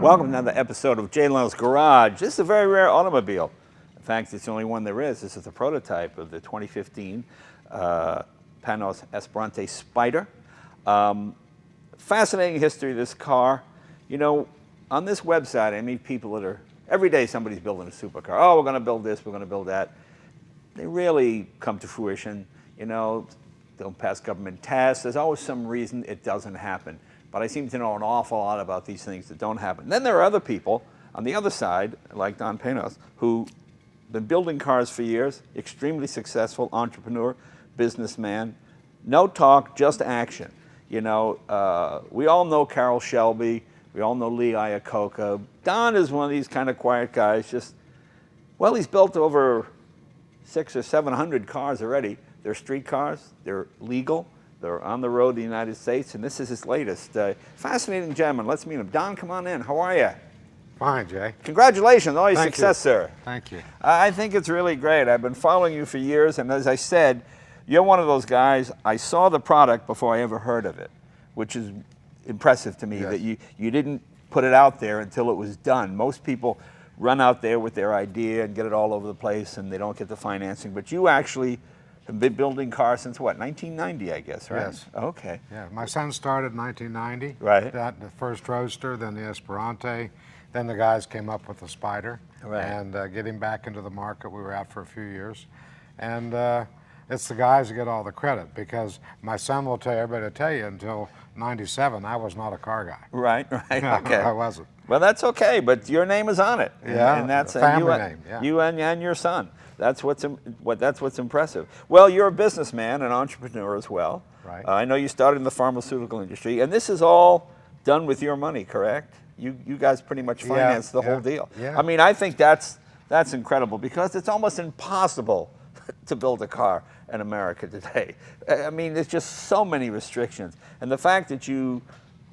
Welcome to another episode of LENO'S Garage. This is a very rare automobile. In fact, it's the only one there is. This is a prototype of the 2015 Panoz Esperante Spyder. Fascinating history of this car. You know, on this website, I meet people that are, every day somebody's building a supercar. Oh, we're going to build this, we're going to build that. They rarely come to fruition. You know, don't pass government tests. There's always some reason it doesn't happen. But I seem to know an awful lot about these things that don't happen. Then there are other people on the other side, like Don Panoz, who've been building cars for years, extremely successful entrepreneur, businessman. No talk, just action. You know, we all know Carroll Shelby. We all know Lee Iacocca. Don is one of these kind of quiet guys. Just, well, he's built over 600 or 700 cars already. They're street cars. They're legal. They're on the road in the United States, and this is his latest. Fascinating gentleman. Let's meet him. Don, come on in. How are you? Fine, Jay. Congratulations. All your success, sir. Thank you. I think it's really great. I've been following you for years, and as I said, you're one of those guys. I saw the product before I ever heard of it, which is impressive to me, yes, that you didn't put it out there until it was done. Most people run out there with their idea and get it all over the place, and they don't get the financing. But you actually have been building cars since what, 1990, I guess, right? Yes. Okay. Yeah, my son started in 1990. Right. That, the first Roadster, then the Esperante. Then the guys came up with the Spyder. Right. And getting back into the market, we were out for a few years. And it's the guys that get all the credit, because my son will tell everybody to tell you, until 97, I was not a car guy. Right, right, okay. I wasn't. Well, that's okay, but your name is on it. Yeah, and that's family name, yeah. You and your son. That's what's impressive. Well, you're a businessman, an entrepreneur as well. Right. I know you started in the pharmaceutical industry, and this is all done with your money, correct? You guys pretty much financed the whole deal. Yeah. I mean, I think that's incredible, because it's almost impossible to build a car in America today. I mean, there's just so many restrictions, and the fact that you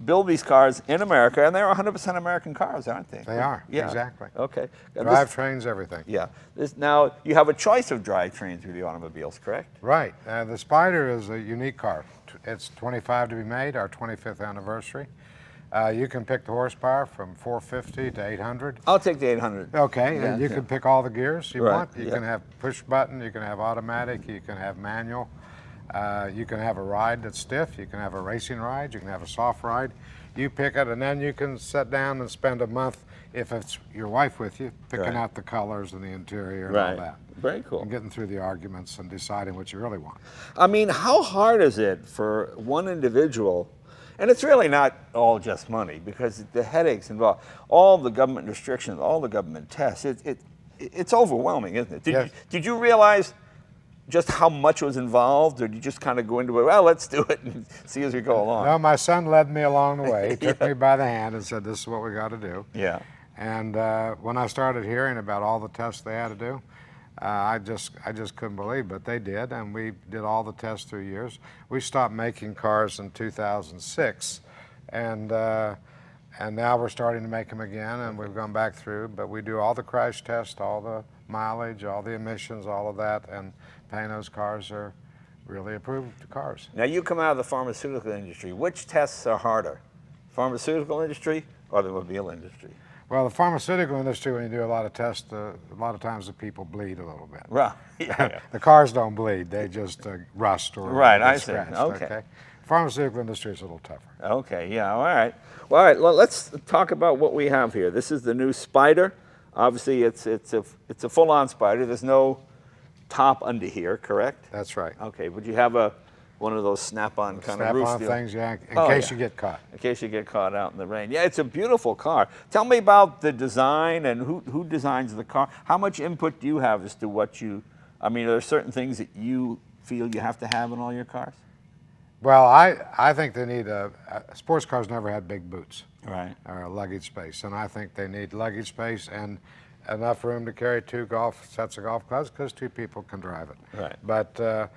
build these cars in America, and they're 100% American cars, aren't they? They are, yeah. exactly. Okay. Drivetrains, everything. Yeah. Now, you have a choice of drivetrains with the automobiles, correct? Right. The Spyder is a unique car. It's 25 to be made, our 25th anniversary. You can pick the horsepower from 450 to 800. I'll take the 800. Okay, Yeah, and you can pick all the gears you want. You yeah. can have push button, you can have automatic, you can have manual. You can have a ride that's stiff, you can have a racing ride, you can have a soft ride. You pick it, and then you can sit down and spend a month, if it's your wife with you, picking out the colors and the interior and all that. Very cool. And getting through the arguments and deciding what you really want. I mean, how hard is it for one individual? And it's really not all just money, because the headaches involved, all the government restrictions, all the government tests, it's overwhelming, isn't it? Yes. Did you realize just how much was involved, or did you just kind of go into it, well, let's do it and see as we go along? No, my son led me along the way. He took me by the hand and said, this is what we got to do. Yeah. And when I started hearing about all the tests they had to do, I just couldn't believe, but they did, and we did all the tests through years. We stopped making cars in 2006, and now we're starting to make them again, and we've gone back through, but we do all the crash tests, all the mileage, all the emissions, all of that, and Panoz cars are really approved cars. Now, you come out of the pharmaceutical industry. Which tests are harder, pharmaceutical industry or the mobile industry? Well, the pharmaceutical industry, when you do a lot of tests, a lot of times the people bleed a little bit. Right. Yeah. The cars don't bleed; they just rust or right. I get see. scratched, Okay. Pharmaceutical industry is a little tougher. Okay. Yeah. All right. Well, all right. Let's talk about what we have here. This is the new Spyder. Obviously, it's a full-on Spyder. There's no top under here, correct? That's right. Okay. Would you have one of those snap-on kind of roof Snap-on deal? things, yeah, in case you get caught. In case you get caught out in the rain. Yeah, it's a beautiful car. Tell me about the design and who designs the car. How much input do you have as to what you, I mean, are there certain things that you feel you have to have in all your cars? Well, I think they need sports cars never had big boots. Right. Or luggage space, and I think they need luggage space and enough room to carry 2 sets of golf clubs, because 2 people can drive it. Right. But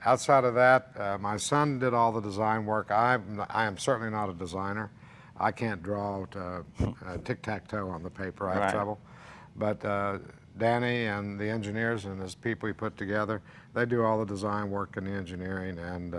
outside of that, my son did all the design work. I am certainly not a designer. I can't draw tic-tac-toe on the paper. I have trouble. But Danny and the engineers and his people he put together, they do all the design work and the engineering, and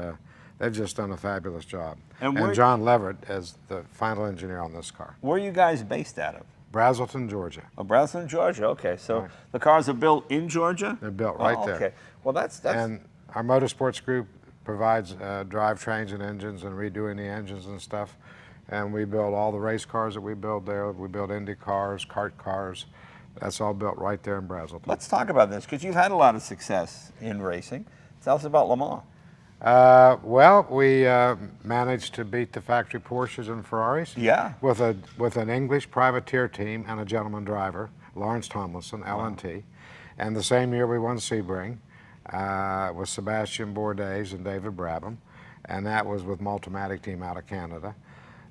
They've just done a fabulous job. And John Leverett is the final engineer on this car. where are you guys based out of? Brazelton, Georgia. Oh, Brazelton, Georgia. Okay, so Right. the cars are built in Georgia? They're built right there. Okay. Well, that's And our motorsports group provides drivetrains and engines and redoing the engines and stuff. And we build all the race cars that we build there. We build Indy cars, kart cars. That's all built right there in Brazelton. Let's talk about this because you've had a lot of success in racing. Tell us about Le Mans. Well, we managed to beat the factory Porsches and Ferraris. Yeah. With an English privateer team and a gentleman driver, Lawrence Tomlinson, LNT. And the same year we won Sebring with Sebastian Bourdais and David Brabham, and that was with Multimatic team out of Canada.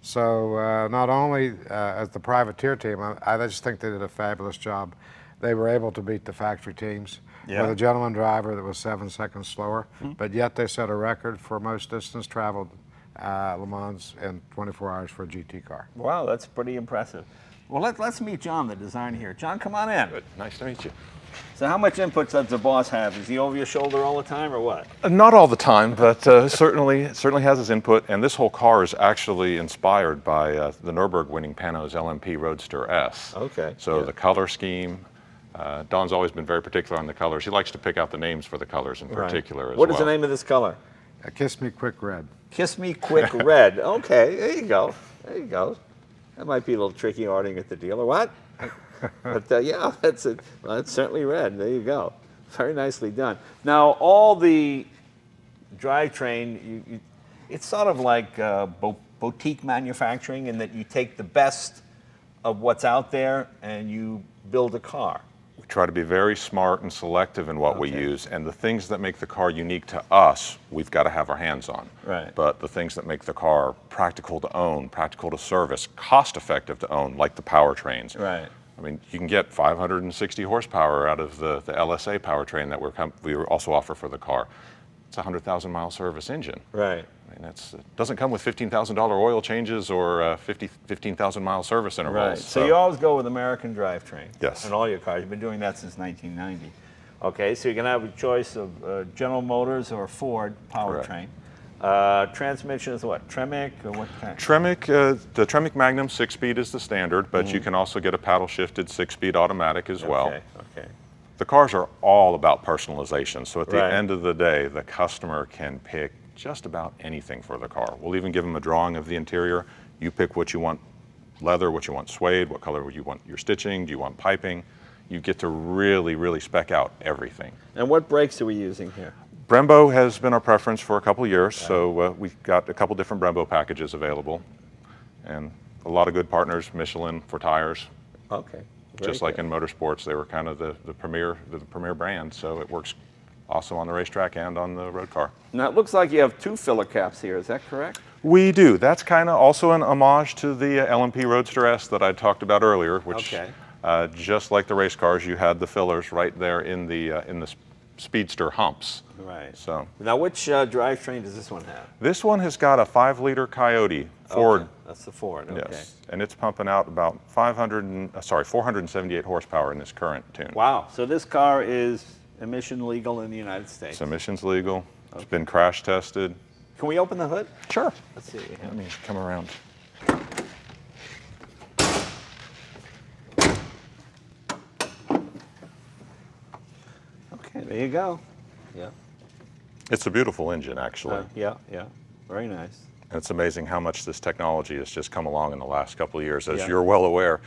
So not only as the privateer team, I just think they did a fabulous job. They were able to beat the factory teams. Yeah. With a gentleman driver that was 7 seconds slower, but yet they set a record for most distance traveled Le Mans in 24 hours for a GT car. Wow, that's pretty impressive. Well, let's meet John, the designer here. John, come on in. Good. Nice to meet you. So how much input does the boss have? Is he over your shoulder all the time or what? Not all the time, but certainly has his input. And this whole car is actually inspired by the Nürburgring-winning Panoz LMP Roadster S. Okay. So yeah. the color scheme. Don's always been very particular on the colors. He likes to pick out the names for the colors in particular as well. What is the name of this color? Kiss Me Quick Red. Kiss Me Quick Red. Okay, there you go. There you go. That might be a little tricky ordering at the dealer. What? But yeah, that's it. Well, it's certainly red. There you go. Very nicely done. Now, all the drivetrain, it's sort of like boutique manufacturing in that you take the best of what's out there and you build a car. We try to be very smart and selective in what we Okay. use, and the things that make the car unique to us, we've got to have our hands on. Right. But the things that make the car practical to own, practical to service, cost-effective to own, like the powertrains. Right. I mean, you can get 560 horsepower out of the LSA powertrain that we also offer for the car. It's a 100,000 mile service engine. Right. I mean, it doesn't come with $15,000 oil changes or 15,000 mile service intervals. Right. So you always go with American drivetrain. Yes. In all your cars. You've been doing that since 1990. Okay, so you're going to have a choice of General Motors or Ford powertrain. Transmission is what? Tremec or what kind? Tremec, the Tremec Magnum 6-speed is the standard, but you can also get a paddle shifted 6-speed automatic as well. Okay. The cars are all about personalization. So at the Right. end of the day, the customer can pick just about anything for the car. We'll even give them a drawing of the interior. You pick what you want leather, what you want suede, what color you want your stitching, do you want piping. You get to really, really spec out everything. And what brakes are we using here? Brembo has been our preference for a couple of years, so we've got a couple different Brembo packages available. And a lot of good partners, Michelin for tires. Okay. Just like in motorsports, they were kind of the premier brand, so it works also on the racetrack and on the road car. Now it looks like you have two filler caps here. Is that correct? We do. That's kind of also an homage to the LMP Roadster S that I talked about earlier, which just like the race cars, you had the fillers right there in the Speedster humps. Right. So now which drivetrain does this one have? this one has got a 5-liter Coyote Ford. Okay. That's the Ford. Okay. Yes, and it's pumping out about 478 horsepower in this current tune. Wow. So this car is emission legal in the United States. It's emissions legal. It's been crash tested. Can we open the hood? Sure. Let's see what we have. Let me come around. Okay, there you go. Yeah. It's a beautiful engine, actually. Yeah. Very nice. And it's amazing how much this technology has just come along in the last couple of years. As Yeah. you're well aware,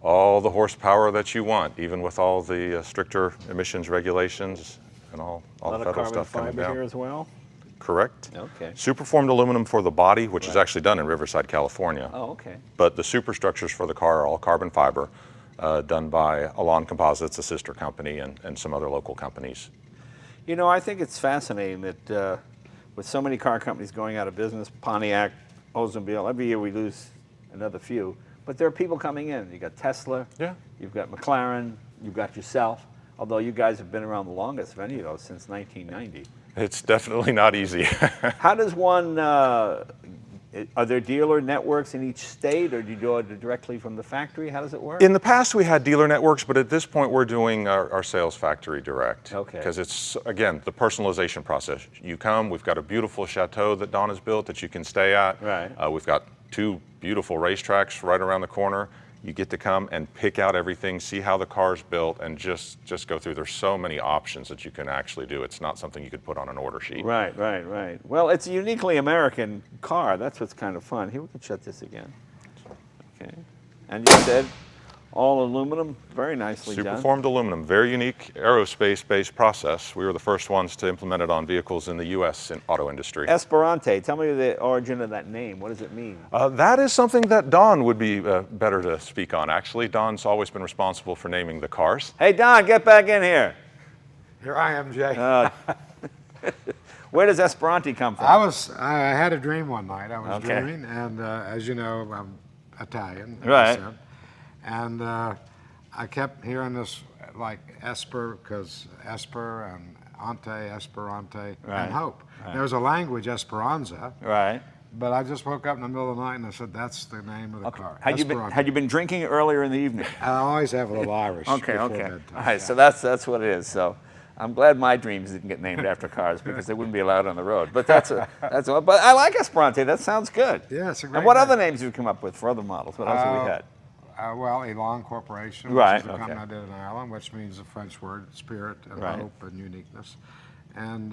all the horsepower that you want, even with all the stricter emissions regulations and all A lot the of federal carbon stuff coming fiber down. here as well. Correct. Okay. Superformed aluminum for the body, which is actually done in Riverside, California. Oh, okay. But the superstructures for the car are all carbon fiber, done by Elan Composites, a sister company, and some other local companies. You know, I think it's fascinating that with so many car companies going out of business, Pontiac, Oldsmobile, every year we lose another few. But there are people coming in. You got Tesla. Yeah. You've got McLaren. You've got yourself. Although you guys have been around the longest of any of those since 1990. It's definitely not easy. How does one Are there dealer networks in each state, or do you do it directly from the factory? How does it work? In the past, we had dealer networks, but at this point, we're doing our sales factory direct. Okay. Because it's, again, the personalization process. You come, we've got a beautiful chateau that Don has built that you can stay at. Right. We've got 2 beautiful racetracks right around the corner. You get to come and pick out everything, see how the car's built, and just go through. There's so many options that you can actually do. It's not something you could put on an order sheet. Right. Well, it's a uniquely American car. That's what's kind of fun. Here, we can shut this again. Okay. And you said all aluminum, very nicely done. Superformed aluminum, very unique aerospace-based process. We were the first ones to implement it on vehicles in the U.S. in auto industry. Esperante, tell me the origin of that name. What does it mean? That is something that Don would be better to speak on, actually. Don's always been responsible for naming the cars. Hey, Don, get back in here. Here I am, Jay. Where does Esperante come from? I had a dream one night. I was Okay. dreaming, and as you know, I'm Italian. Right. descent. And I kept hearing this like Esper, because Esper and Ante, Esperante, Right. and Hope. Right. There's a language, Esperanza, Right. but I just woke up in the middle of the night and I said, that's the name of the car. Had Esperante. you been drinking earlier in the evening? I always have a little Irish Okay. before Okay. bedtime. All right. yeah. So that's what it is. So I'm glad my dreams didn't get named after cars because they wouldn't be allowed on the road. But that's all. But I like Esperante. That sounds good. Yeah, it's a great And what name. other names have you come up with for other models? What else have we had? Well, Elan Corporation, Right, which is the okay. company I did in Ireland, which means the French word spirit and Right. hope and uniqueness. And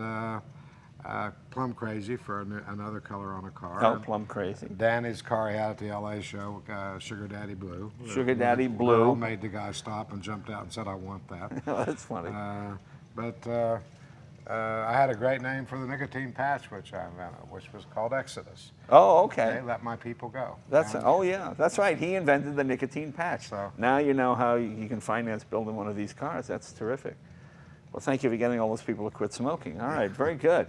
Plum Crazy for another color on a car. Oh, Plum Crazy. Danny's car he had at the LA show, Sugar Daddy Blue. Sugar Daddy The Blue. girl made the guy stop and jumped out and said, I want that. Oh, that's funny. I had a great name for the nicotine patch, which I invented, which was called Exodus. Oh, okay. Let my people go. That's And- oh yeah, that's right. He invented the nicotine patch. So- Now you know how you can finance building one of these cars. That's terrific. Well, thank you for getting all those people to quit smoking. All right, very good.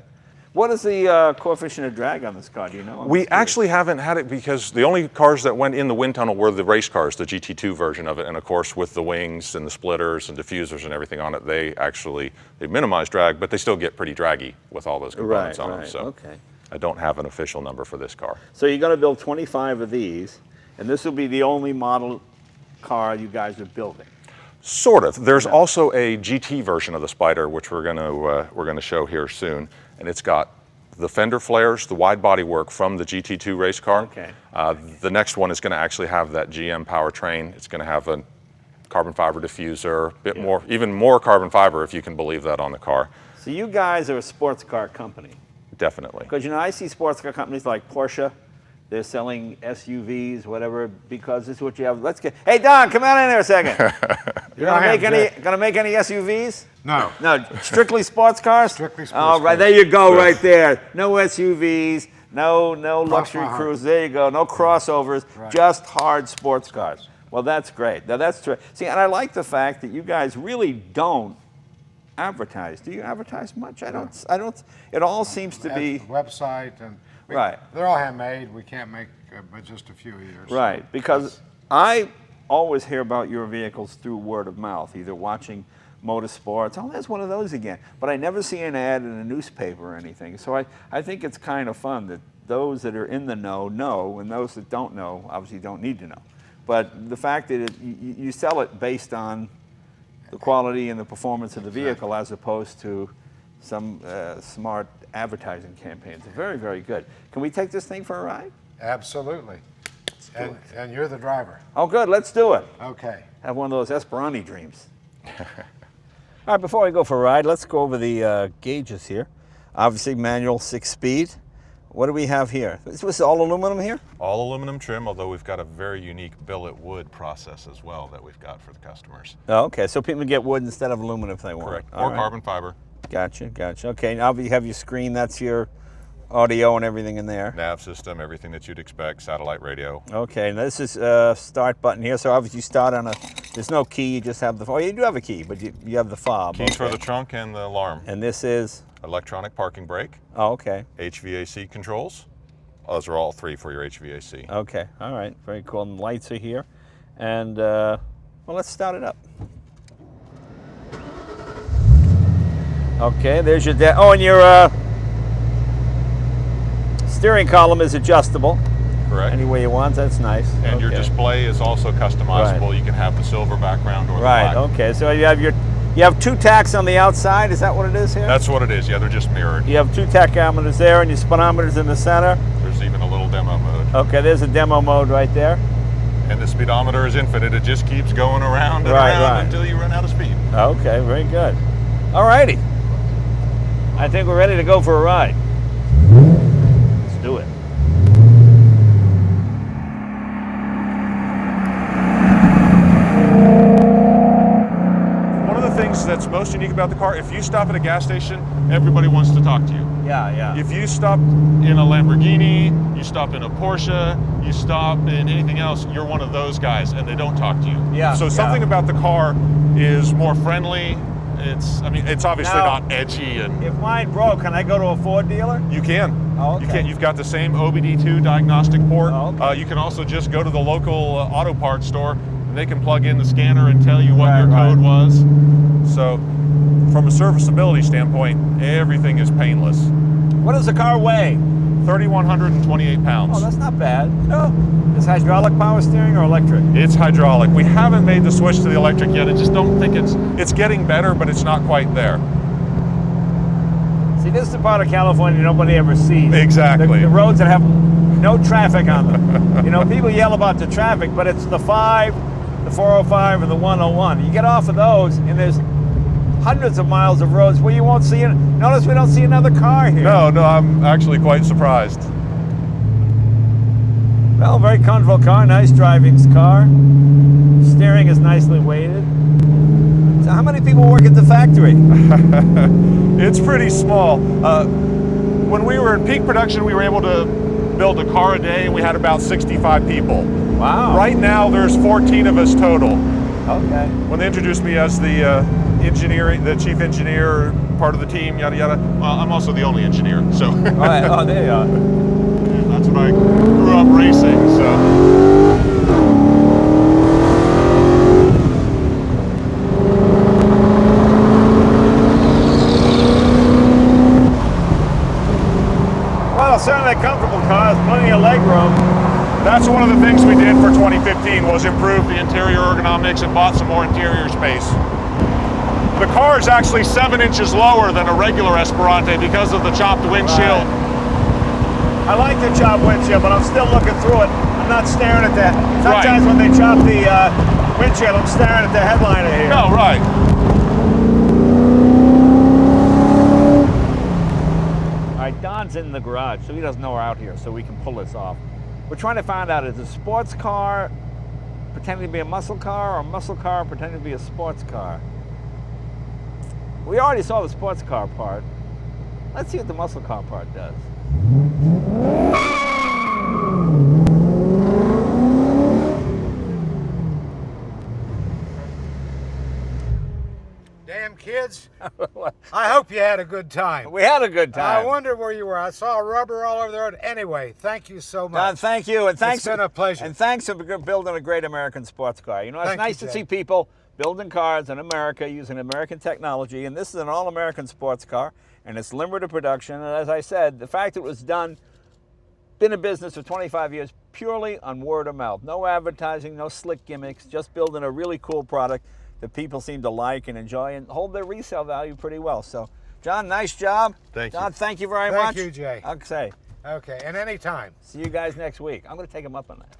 What is the coefficient of drag on this car? Do you know? I'm We curious. actually haven't had it because the only cars that went in the wind tunnel were the race cars, the GT2 version of it. And of course, with the wings and the splitters and diffusers and everything on it, they minimize drag, but they still get pretty draggy with all those components on them. right, So okay. I don't have an official number for this car. So you're going to build 25 of these, and this will be the only model car you guys are building. Sort of. There's also a GT version of the Spyder, which we're going to show here soon, and it's got the fender flares, the wide body work from the GT2 race car. Okay. The next one is going to actually have that GM powertrain. It's going to have a carbon fiber diffuser, even more carbon fiber, if you can believe that, on the car. So you guys are a sports car company. Definitely. Because, I see sports car companies like Porsche. They're selling SUVs, whatever, because this is what you have. Hey, Don, come on in there a second. You gonna make any SUVs? No. No, strictly sports cars? Strictly sports Oh, right, cars. there you go, right there. No SUVs, no luxury my heart. cruise. There you go, no crossovers, Right. just hard sports cars. Well, that's great. Now, that's true. See, and I like the fact that you guys really don't advertise. Do you advertise much? I don't. It all seems to be Website and Right. They're all handmade. We can't make but just a few a year. so right, because I always hear about your vehicles through word of mouth, either watching motorsports. Oh, there's one of those again. But I never see an ad in a newspaper or anything. So I think it's kind of fun that those that are in the know, and those that don't know obviously don't need to know. But the fact that you sell it based on the quality and the performance of the vehicle as opposed to some smart advertising campaigns. Very, very good. Can we take this thing for a ride? Absolutely. And you're the driver. Oh, good. Let's do it. Okay. Have one of those Esperante dreams. All right, before we go for a ride, let's go over the gauges here. Obviously, manual 6-speed. What do we have here? Is this all aluminum here? All aluminum trim, although we've got a very unique billet wood process as well that we've got for the customers. Oh, okay, so people can get wood instead of aluminum if they want. Correct. All Or right. carbon fiber. Gotcha. Okay, now you have your screen. That's your audio and everything in there. Nav system, everything that you'd expect, satellite radio. Okay, now this is start button here. So obviously you start on there's no key, you just have the, oh, you do have a key, but you have the fob. Keys for okay. the trunk and the alarm. And this is, Electronic parking brake, oh, okay. HVAC controls. Those are all three for your HVAC. Okay, all right, very cool. And the lights are here. And, well, let's start it up. Okay, there's your, oh, and your steering column is adjustable Correct. any way you want. That's nice. And your Okay. display is also customizable. Right. You can have the silver background or the Right. black. Okay. So you have two tacks on the outside. Is that what it is here? That's what it is. Yeah, they're just mirrored. You have two tachometers there, and your speedometer's in the center. There's even a little demo mode. Okay. There's a demo mode right there. And the speedometer is infinite. It just keeps going around and Right, around right. until you run out of speed. Okay. Very good. All righty. I think we're ready to go for a ride. Let's do it. One of the things that's most unique about the car, if you stop at a gas station, everybody wants to talk to you. Yeah. Yeah. If you stop in a Lamborghini, you stop in a Porsche, you stop in anything else, you're one of those guys and they don't talk to you. Yeah, So yeah. something about the car is more friendly. It's obviously Now, not edgy, and If mine broke, can I go to a Ford dealer? you can. Oh, okay. You can. You've got the same OBD2 diagnostic port. Oh, okay. You can also just go to the local auto parts store, and they can plug in the scanner and tell you what Right, your right. code was. So, from a serviceability standpoint, everything is painless. What does the car weigh? 3,128 pounds. Oh, that's not bad. No. Is hydraulic power steering or electric? It's hydraulic. We haven't made the switch to the electric yet. I just don't think it's getting better, but it's not quite there. See, this is the part of California nobody ever sees. Exactly. The roads that have no traffic on them. You know, people yell about the traffic, but it's the 5, the 405, and the 101. You get off of those, and there's hundreds of miles of roads where you won't see it. Notice we don't see another car here. No, I'm actually quite surprised. Well, very comfortable car, nice driving car. Steering is nicely weighted. So how many people work at the factory? It's pretty small. When we were in peak production, we were able to build a car a day, and we had about 65 people. Wow. Right now, there's 14 of us total. Okay. When they introduced me as the the chief engineer, part of the team, yada yada, well, I'm also the only engineer, so All right. Oh, there you are. that's when I grew up racing. So. Well, certainly a comfortable car. There's plenty of leg room. That's one of the things we did for 2015 was improve the interior ergonomics and bought some more interior space. The car is actually 7 inches lower than a regular Esperante because of the chopped windshield. I like the chop windshield, but I'm still looking through it. I'm not staring at that. Sometimes when they chop the windshield, I'm staring at the headliner here. No, right. All right, Don's in the garage, so he doesn't know we're out here, so we can pull this off. We're trying to find out, is a sports car pretending to be a muscle car, or a muscle car pretending to be a sports car? We already saw the sports car part. Let's see what the muscle car part does. Damn kids. I hope you had a good time. We had a good time. I wonder where you were. I saw rubber all over the road. Anyway, thank you so much. Don, thank you, and thanks. It's been a pleasure. And thanks for building a great American sports car. You know, it's Thank you, nice to Jay. see people building cars in America using American technology, and this is an all-American sports car, and it's limited production. And as I said, the fact it was done, been in business for 25 years, purely on word of mouth. No advertising, no slick gimmicks, just building a really cool product that people seem to like and enjoy and hold their resale value pretty well. So, John, nice job. Thank you. Don, thank you very much. Thank you, Jay. Okay. Okay, and anytime. See you guys next week. I'm going to take him up on that.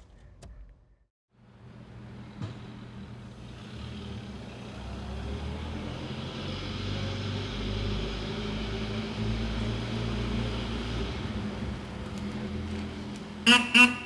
Mm-hmm.